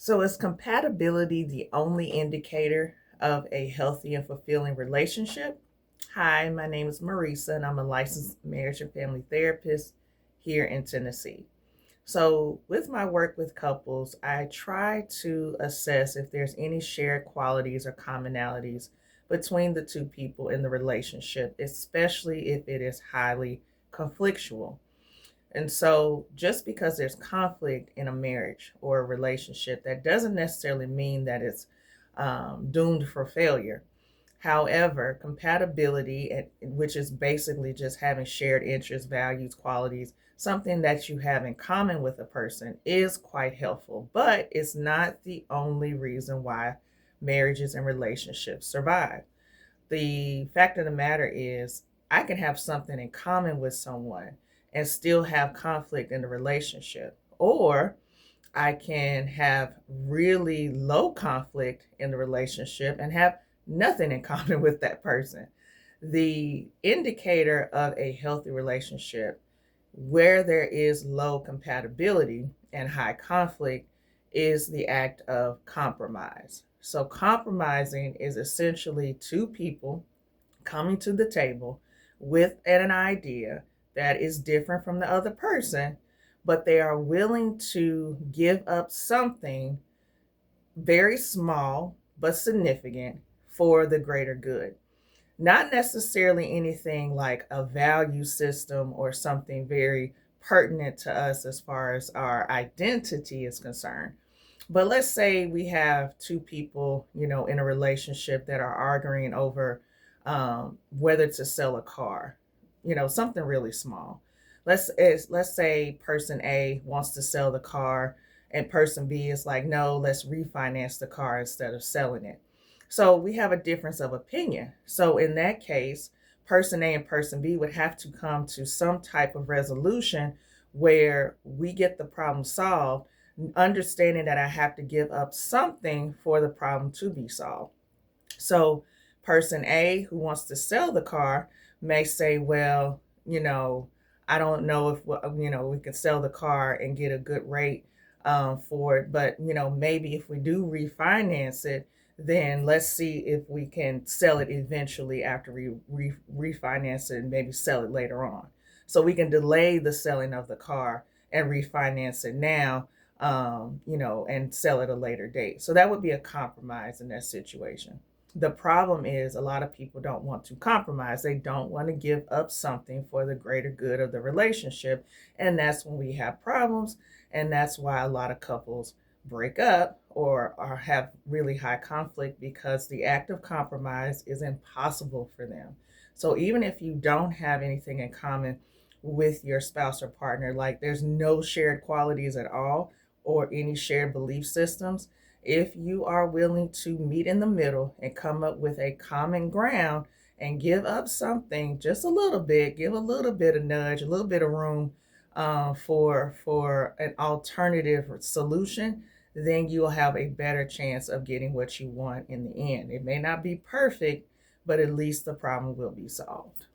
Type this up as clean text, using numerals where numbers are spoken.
So, is compatibility the only indicator of a healthy and fulfilling relationship? Hi, my name is Marisa, and I'm a licensed marriage and family therapist here in Tennessee. So, with my work with couples, I try to assess if there's any shared qualities or commonalities between the two people in the relationship, especially if it is highly conflictual. And so, just because there's conflict in a marriage or a relationship, that doesn't necessarily mean that it's doomed for failure. However, compatibility, which is basically just having shared interests, values, qualities, something that you have in common with a person, is quite helpful. But it's not the only reason why marriages and relationships survive. The fact of the matter is, I can have something in common with someone and still have conflict in the relationship. Or I can have really low conflict in the relationship and have nothing in common with that person. The indicator of a healthy relationship where there is low compatibility and high conflict is the act of compromise. So, compromising is essentially two people coming to the table with an idea that is different from the other person, but they are willing to give up something very small but significant for the greater good. Not necessarily anything like a value system or something very pertinent to us as far as our identity is concerned. But let's say we have two people, in a relationship that are arguing over whether to sell a car, something really small. Let's say person A wants to sell the car, and person B is like, no, let's refinance the car instead of selling it. So we have a difference of opinion. So in that case, person A and person B would have to come to some type of resolution where we get the problem solved, understanding that I have to give up something for the problem to be solved. So, person A who wants to sell the car may say, well, I don't know if we can sell the car and get a good rate for it, but maybe if we do refinance it, then let's see if we can sell it eventually after we refinance it and maybe sell it later on. So we can delay the selling of the car and refinance it now, and sell at a later date. So that would be a compromise in that situation. The problem is a lot of people don't want to compromise. They don't want to give up something for the greater good of the relationship. And that's when we have problems. And that's why a lot of couples break up or have really high conflict, because the act of compromise is impossible for them. So even if you don't have anything in common with your spouse or partner, like there's no shared qualities at all or any shared belief systems, if you are willing to meet in the middle and come up with a common ground and give up something just a little bit, give a little bit of nudge, a little bit of room for an alternative solution, then you'll have a better chance of getting what you want in the end. It may not be perfect, but at least the problem will be solved.